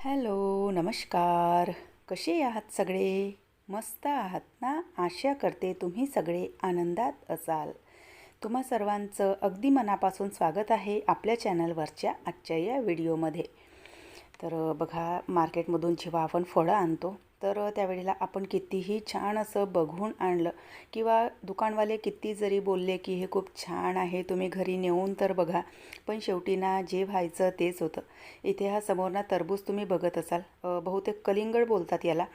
Hello, नमस्कार. कसे आहात सगळे? मस्त आहात ना? आशा करते तुम्ही सगळे आनंदात असाल. तुम्हा सर्वांचं अगदी मनापासून स्वागत आहे आपल्या चॅनलवरच्या आजच्या या व्हिडिओमध्ये. तर बघा, मार्केटमधून जेव्हा आपण फळं आणतो तर त्यावेळेला आपण कितीही छान असं बघून आणलं किंवा दुकानवाले किती जरी बोलले की हे खूप छान आहे, तुम्ही घरी नेऊन तर बघा, पण शेवटी ना जे व्हायचं तेच होतं. इथे हा समोर ना टरबूज तुम्ही बघत असाल, बहुतेक कलिंगड बोलतात याला.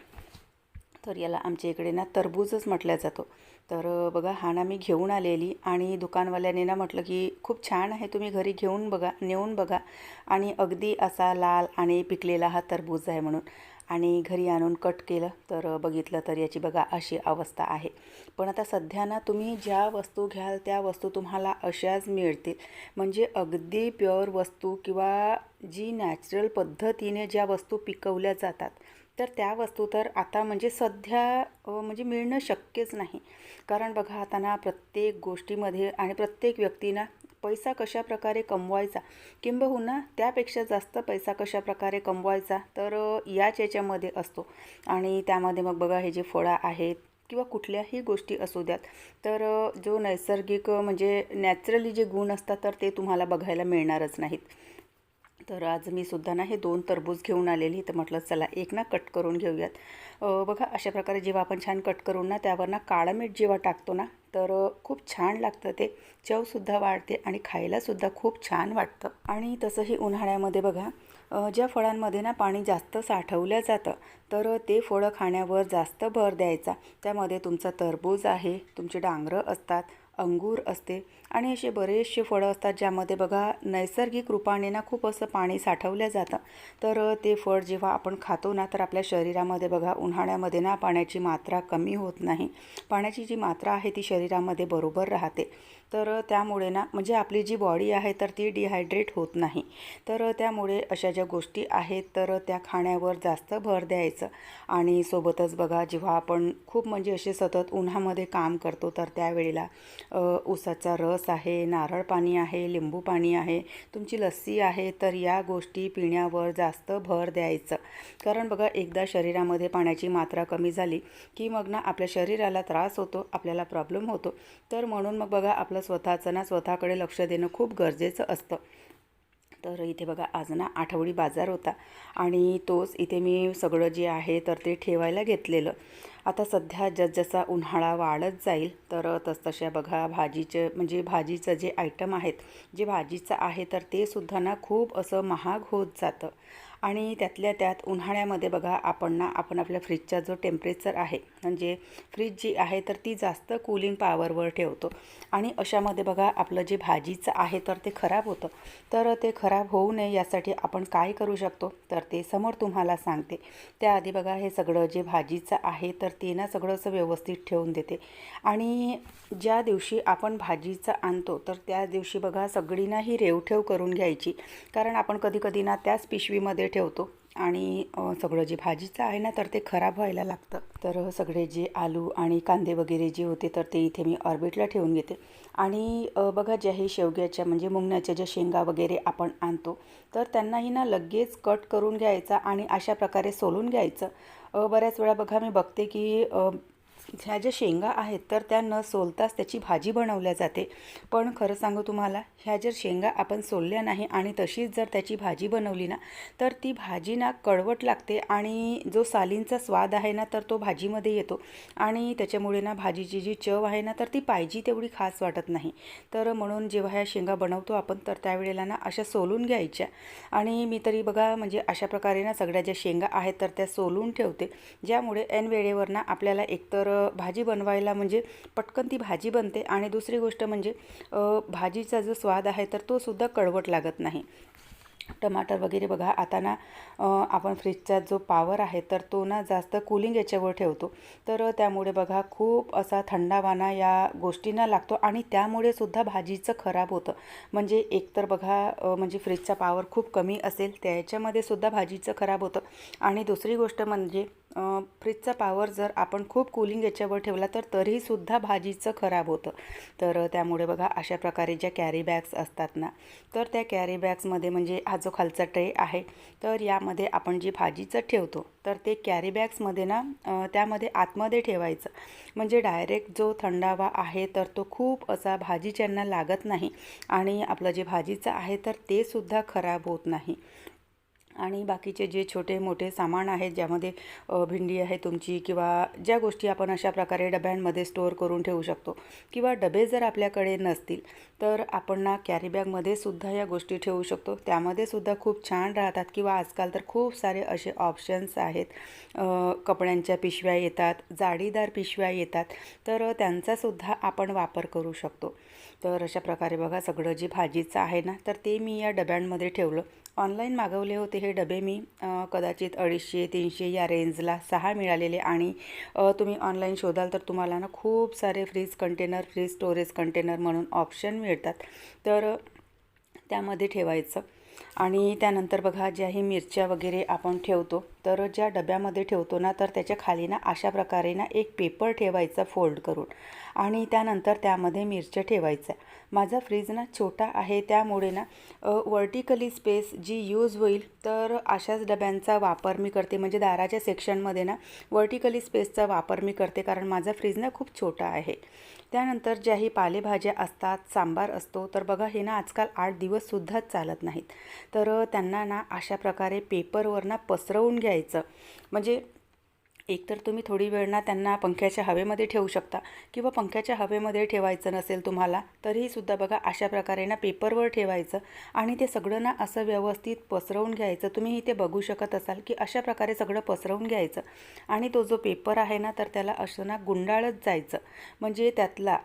तर याला आमच्या इकडे ना टरबूजच म्हटलं जातो. तर बघा, हा ना मी घेऊन आलेली आणि दुकानवाल्याने ना म्हटलं की खूप छान आहे, तुम्ही घरी घेऊन बघा, नेऊन बघा. आणि अगदी असा लाल आणि पिकलेला हा टरबूज आहे म्हणून. आणि घरी आणून कट केलं तर बघितलं तर याची बघा अशी अवस्था आहे. पण आता सध्या ना तुम्ही ज्या वस्तू घ्याल त्या वस्तू तुम्हाला अशाच मिळतील. म्हणजे अगदी प्युअर वस्तू किंवा जी नॅचरल पद्धतीने ज्या वस्तू पिकवल्या जातात तर त्या वस्तू तर आता म्हणजे सध्या म्हणजे मिळणं शक्यच नाही. कारण बघा, आता ना प्रत्येक गोष्टीमध्ये आणि प्रत्येक व्यक्तीना पैसा कशाप्रकारे कमवायचा किंबहुना त्यापेक्षा जास्त पैसा कशाप्रकारे कमवायचा तर याच याच्यामध्ये असतो. आणि त्यामध्ये मग बघा, हे जे फळं आहेत किंवा कुठल्याही गोष्टी असू द्यात तर जो नैसर्गिक म्हणजे नॅचरली जे गुण असतात तर ते तुम्हाला बघायला मिळणारच नाहीत. तर आज मी सुद्धा ना हे 2 टरबूज घेऊन आलेली, तर म्हटलं चला एक ना कट करून घेऊयात. बघा, अशा प्रकारे जेव्हा आपण छान कट करून ना त्यावर ना काळं मीठ जेव्हा टाकतो ना तर खूप छान लागतं ते. चवसुद्धा वाढते आणि खायलासुद्धा खूप छान वाटतं. आणि तसंही उन्हाळ्यामध्ये बघा, ज्या फळांमध्ये ना पाणी जास्त साठवलं जातं तर ते फळं खाण्यावर जास्त भर द्यायचा. त्यामध्ये तुमचा टरबूज आहे, तुमची डांगरं असतात, अंगूर असते आणि असे बरेचसे फळं असतात ज्यामध्ये बघा नैसर्गिक रूपाने ना खूप असं पाणी साठवलं जातं. तर ते फळ जेव्हा आपण खातो ना तर आपल्या शरीरामध्ये बघा उन्हाळ्यामध्ये ना पाण्याची मात्रा कमी होत नाही. पाण्याची जी मात्रा आहे ती शरीरामध्ये बरोबर राहते. तर त्यामुळे ना म्हणजे आपली जी बॉडी आहे तर ती डिहायड्रेट होत नाही. तर त्यामुळे अशा ज्या गोष्टी आहेत तर त्या खाण्यावर जास्त भर द्यायचं. आणि सोबतच बघा, जेव्हा आपण खूप म्हणजे असे सतत उन्हामध्ये काम करतो तर त्यावेळेला ऊसाचा रस आहे, नारळ पाणी आहे, लिंबू पाणी आहे, तुमची लस्सी आहे, तर या गोष्टी पिण्यावर जास्त भर द्यायचं. कारण बघा, एकदा शरीरामध्ये पाण्याची मात्रा कमी झाली की मग ना आपल्या शरीराला त्रास होतो, आपल्याला प्रॉब्लेम होतो. तर म्हणून मग बघा, आपलं स्वतःचं ना स्वतःकडे लक्ष देणं खूप गरजेचं असतं. तर इथे बघा, आज ना आठवडी बाजार होता आणि तोच इथे मी सगळं जे आहे तर ते ठेवायला घेतलेलं. आता सध्या जसजसा उन्हाळा वाढत जाईल तर तसतशा बघा भाजीचे म्हणजे भाजीचं जे आयटम आहेत, जे भाजीचं आहे तर ते सुद्धा ना खूप असं महाग होत जातं. आणि त्यातल्या त्यात उन्हाळ्यामध्ये बघा, आपण आपल्या फ्रीजचा जो टेम्परेचर आहे म्हणजे फ्रीज जी आहे तर ती जास्त कूलिंग पॉवरवर ठेवतो. आणि अशामध्ये बघा, आपलं जे भाजीचं आहे तर ते खराब होतं. तर ते खराब होऊ नये यासाठी आपण काय करू शकतो तर ते समोर तुम्हाला सांगते. त्याआधी बघा, हे सगळं जे भाजीचं आहे तर ते ना सगळं असं व्यवस्थित ठेवून देते. आणि ज्या दिवशी आपण भाजीचं आणतो तर त्या दिवशी बघा सगळी ना ही रेवठेव करून घ्यायची. कारण आपण कधी ना त्याच पिशवीमध्ये ठेवतो आणि सगळं जे भाजीचं आहे ना तर ते खराब व्हायला लागतं. तर सगळे जे आलू आणि कांदे वगैरे जे होते तर ते इथे मी ऑर्बिटला ठेवून घेते. आणि बघा, ज्या हे शेवग्याच्या म्हणजे मुंगण्याच्या ज्या शेंगा वगैरे आपण आणतो तर त्यांनाही ना लगेच कट करून घ्यायचा आणि अशा प्रकारे सोलून घ्यायचं. बऱ्याच वेळा बघा मी बघते की ह्या ज्या शेंगा आहेत तर त्या न सोलताच त्याची भाजी बनवल्या जाते. पण खरं सांगू तुम्हाला, ह्या जर शेंगा आपण सोलल्या नाही आणि तशीच जर त्याची भाजी बनवली ना तर ती भाजी ना कडवट लागते आणि जो सालींचा स्वाद आहे ना तर तो भाजीमध्ये येतो. आणि त्याच्यामुळे ना भाजीची जी चव आहे ना तर ती पाहिजे तेवढी खास वाटत नाही. तर म्हणून जेव्हा ह्या शेंगा बनवतो आपण तर त्यावेळेला ना अशा सोलून घ्यायच्या. आणि मी तरी बघा म्हणजे अशा प्रकारे ना सगळ्या ज्या शेंगा आहेत तर त्या सोलून ठेवते. ज्यामुळे ऐन वेळेवर ना आपल्याला एकतर भाजी बनवायला म्हणजे पटकन ती भाजी बनते आणि दुसरी गोष्ट म्हणजे भाजीचा जो स्वाद आहे तर तो सुद्धा कडवट लागत नाही. टमाटर वगैरे बघा, आता ना आपण फ्रीजचा जो पॉवर आहे तर तो ना जास्त कूलिंग याच्यावर ठेवतो. तर त्यामुळे बघा खूप असा थंडावाना या गोष्टींना लागतो आणि त्यामुळे सुद्धा भाजीचं खराब होतं. म्हणजे एकतर बघा म्हणजे फ्रीजचा पॉवर खूप कमी असेल त्याच्यामध्ये सुद्धा भाजीचं खराब होतं. आणि दुसरी गोष्ट म्हणजे फ्रीजचा पॉवर जर आपण खूप कूलिंग याच्यावर ठेवला तर तरीसुद्धा भाजीचं खराब होतं. तर त्यामुळे बघा, अशा प्रकारे ज्या कॅरी बॅग्स असतात ना तर त्या कॅरी बॅग्समध्ये म्हणजे हा जो खालचा ट्रे आहे, तर यामध्ये आपण जी भाजीचं ठेवतो तर ते कॅरी बॅग्समध्ये ना त्यामध्ये आतमध्ये ठेवायचं. म्हणजे डायरेक्ट जो थंडावा आहे तर तो खूप असा भाजीच्यांना लागत नाही आणि आपलं जे भाजीचं आहे तर ते सुद्धा खराब होत नाही. आणि बाकीचे जे छोटे मोठे सामान आहेत ज्यामध्ये भेंडी आहे तुमची किंवा ज्या गोष्टी आपण अशा प्रकारे डब्यांमध्ये स्टोअर करून ठेवू शकतो किंवा डबे जर आपल्याकडे नसतील तर आपण ना कॅरी बॅगमध्ये सुद्धा या गोष्टी ठेवू शकतो. त्यामध्ये सुद्धा खूप छान राहतात किंवा आजकाल तर खूप सारे असे ऑप्शन्स आहेत. कपड्यांच्या पिशव्या येतात, जाळीदार पिशव्या येतात, तर त्यांचासुद्धा आपण वापर करू शकतो. तर अशा प्रकारे बघा सगळं जे भाजीचं आहे ना तर ते मी या डब्यांमध्ये ठेवलं. ऑनलाईन मागवले होते हे डबे मी कदाचित 250-300 या रेंजला 6 मिळालेले आणि तुम्ही ऑनलाईन शोधाल तर तुम्हाला ना खूप सारे fridge container, fridge storage container म्हणून ऑप्शन मिळतात. तर त्यामध्ये ठेवायचं. आणि त्यानंतर बघा ज्याही मिरच्या वगैरे आपण ठेवतो तर ज्या डब्यामध्ये ठेवतो ना तर त्याच्या खाली ना अशा प्रकारे ना एक पेपर ठेवायचा फोल्ड करून आणि त्यानंतर त्यामध्ये मिरच्या ठेवायच्या. माझा फ्रीज ना छोटा आहे त्यामुळे ना वर्टिकली स्पेस जी यूज होईल तर अशाच डब्यांचा वापर मी करते. म्हणजे दाराच्या सेक्शनमध्ये ना वर्टिकली स्पेसचा वापर मी करते कारण माझा फ्रीज ना खूप छोटा आहे. त्यानंतर ज्याही पालेभाज्या असतात, सांबार असतो तर बघा हे ना आजकाल 8 दिवससुद्धा चालत नाहीत. तर त्यांना ना अशा प्रकारे पेपरवर ना पसरवून घ्यायचं. म्हणजे एकतर तुम्ही थोडी वेळ ना त्यांना पंख्याच्या हवेमध्ये ठेवू शकता किंवा पंख्याच्या हवेमध्ये ठेवायचं नसेल तुम्हाला तरीसुद्धा बघा अशा प्रकारे ना पेपरवर ठेवायचं आणि ते सगळं ना असं व्यवस्थित पसरवून घ्यायचं. तुम्ही इथे बघू शकत असाल की अशा प्रकारे सगळं पसरवून घ्यायचं आणि तो जो पेपर आहे ना तर त्याला असं ना गुंडाळत जायचं. म्हणजे त्यातला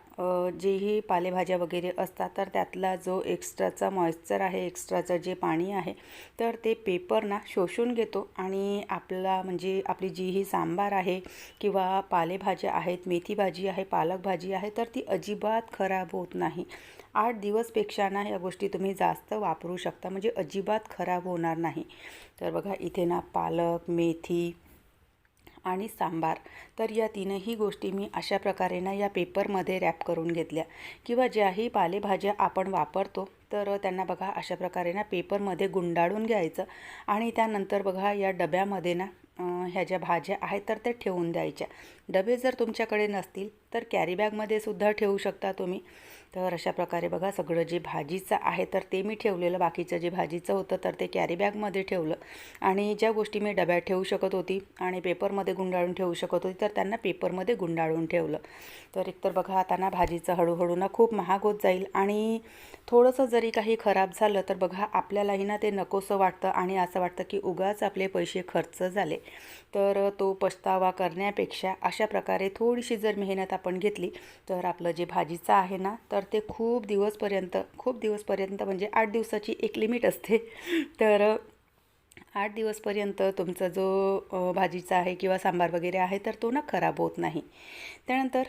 जेही पालेभाज्या वगैरे असतात तर त्यातला जो एक्स्ट्राचा मॉइश्चर आहे, एक्स्ट्राचं जे पाणी आहे तर ते पेपर ना शोषून घेतो आणि आपला म्हणजे आपली जी ही सांबार आहे किंवा पालेभाज्या आहेत, मेथी भाजी आहे, पालक भाजी आहे तर ती अजिबात खराब होत नाही. 8 दिवसपेक्षा ना या गोष्टी तुम्ही जास्त वापरू शकता म्हणजे अजिबात खराब होणार नाही. तर बघा इथे ना पालक, मेथी आणि सांबार तर या तीनही गोष्टी मी अशा प्रकारे ना या पेपरमध्ये रॅप करून घेतल्या किंवा ज्याही पालेभाज्या आपण वापरतो तर त्यांना बघा अशा प्रकारे ना पेपरमध्ये गुंडाळून घ्यायचं आणि त्यानंतर बघा या डब्यामध्ये ना ह्या ज्या भाज्या आहेत तर त्या ठेवून द्यायच्या. डबे जर तुमच्याकडे नसतील तर कॅरी बॅगमध्ये सुद्धा ठेवू शकता तुम्ही. तर अशा प्रकारे बघा सगळं जे भाजीचं आहे तर ते मी ठेवलेलं, बाकीचं जे भाजीचं होतं तर ते कॅरी बॅगमध्ये ठेवलं आणि ज्या गोष्टी मी डब्यात ठेवू शकत होती आणि पेपरमध्ये गुंडाळून ठेवू शकत होती तर त्यांना पेपरमध्ये गुंडाळून ठेवलं. तर एकतर बघा आता ना भाजीचं हळूहळू ना खूप महाग होत जाईल आणि थोडंसं जरी काही खराब झालं तर बघा आपल्यालाही ना ते नकोसं वाटतं आणि असं वाटतं की उगाच आपले पैसे खर्च झाले. तर तो पछतावा करण्यापेक्षा अशा प्रकारे थोडीशी जर मेहनत आपण घेतली तर आपलं जे भाजीचं आहे ना तर ते खूप दिवसपर्यंत म्हणजे 8 दिवसाची एक लिमिट असते. तर 8 दिवसपर्यंत तुमचा जो भाजीचा आहे किंवा सांबार वगैरे आहे तर तो ना खराब होत नाही. त्यानंतर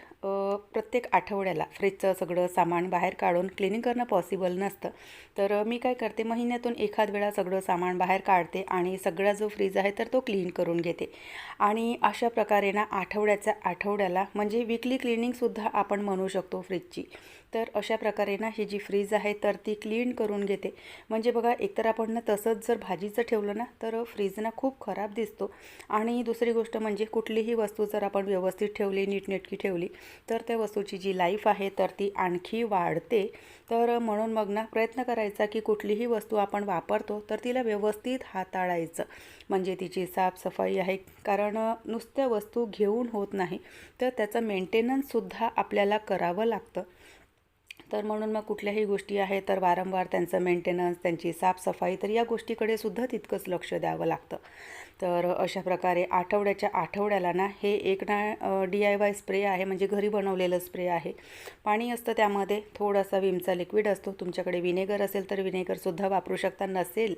प्रत्येक आठवड्याला फ्रीजचं सगळं सामान बाहेर काढून क्लिनिंग करणं पॉसिबल नसतं. तर मी काय करते महिन्यातून एखाद वेळा सगळं सामान बाहेर काढते आणि सगळा जो फ्रीज आहे तर तो क्लीन करून घेते. आणि अशा प्रकारे ना आठवड्याला म्हणजे वीकली क्लिनिंगसुद्धा आपण म्हणू शकतो फ्रीजची. तर अशा प्रकारे ना ही जी फ्रीज आहे तर ती क्लीन करून घेते. म्हणजे बघा एकतर आपण ना तसंच जर भाजीचं ठेवलं ना तर फ्रीज ना खूप खराब दिसतो आणि दुसरी गोष्ट म्हणजे कुठलीही वस्तू जर आपण व्यवस्थित ठेवली, नीटनेटकी ठेवली तर त्या वस्तूची जी लाईफ आहे तर ती आणखी वाढते. तर म्हणून मग ना प्रयत्न करायचा की कुठलीही वस्तू आपण वापरतो तर तिला व्यवस्थित हाताळायचं. म्हणजे तिची साफसफाई आहे कारण नुसत्या वस्तू घेऊन होत नाही तर त्याचं मेंटेनन्ससुद्धा आपल्याला करावं लागतं. तर म्हणून मग कुठल्याही गोष्टी आहेत तर वारंवार त्यांचं मेंटेनन्स, त्यांची साफसफाई तर या गोष्टीकडे सुद्धा तितकंच लक्ष द्यावं लागतं. तर अशा प्रकारे आठवड्याला ना हे एक ना DIY स्प्रे आहे म्हणजे घरी बनवलेलं स्प्रे आहे. पाणी असतं त्यामध्ये, थोडासा विमचा लिक्विड असतो. तुमच्याकडे विनेगर असेल तर विनेगरसुद्धा वापरू शकता, नसेल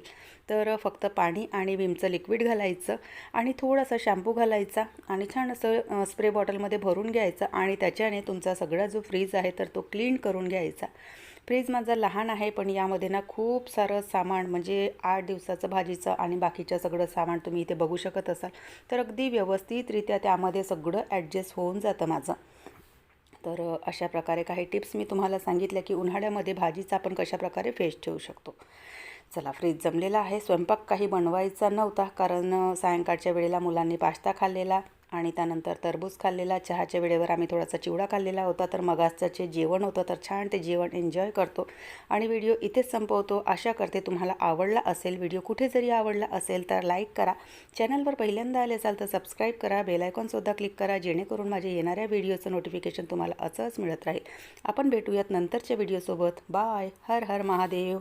तर फक्त पाणी आणि विमचं लिक्विड घालायचं आणि थोडासा शॅम्पू घालायचा आणि छान असं स्प्रे बॉटलमध्ये भरून घ्यायचं आणि त्याच्याने तुमचा सगळा जो फ्रीज आहे तर तो क्लीन करून घ्यायचा. फ्रीज माझा लहान आहे पण यामध्ये ना खूप सारं सामान म्हणजे 8 दिवसाचं भाजीचं आणि बाकीचं सगळं सामान तुम्ही इथे बघू शकत असाल. तर अगदी व्यवस्थितरित्या त्यामध्ये सगळं ॲडजस्ट होऊन जातं माझं. तर अशा प्रकारे काही टिप्स मी तुम्हाला सांगितल्या की उन्हाळ्यामध्ये भाजीचं आपण कशाप्रकारे फ्रेश ठेवू शकतो. चला, फ्रीज जमलेला आहे. स्वयंपाक काही बनवायचा नव्हता कारण सायंकाळच्या वेळेला मुलांनी पास्ता खाल्लेला आणि त्यानंतर टरबूज खाल्लेला. चहाच्या वेळेवर आम्ही थोडासा चिवडा खाल्लेला होता. तर मगाचचं जे जेवण होतं तर छान ते जेवण एन्जॉय करतो आणि व्हिडिओ इथेच संपवतो. आशा करते तुम्हाला आवडला असेल व्हिडिओ. कुठे जरी आवडला असेल तर लाईक करा. चॅनलवर पहिल्यांदा आले असाल तर सबस्क्राईब करा. बेल आयकॉनसुद्धा क्लिक करा जेणेकरून माझ्या येणाऱ्या व्हिडिओचं नोटिफिकेशन तुम्हाला असंच मिळत राहील. आपण भेटूयात नंतरच्या व्हिडिओसोबत. बाय. हर हर महादेव.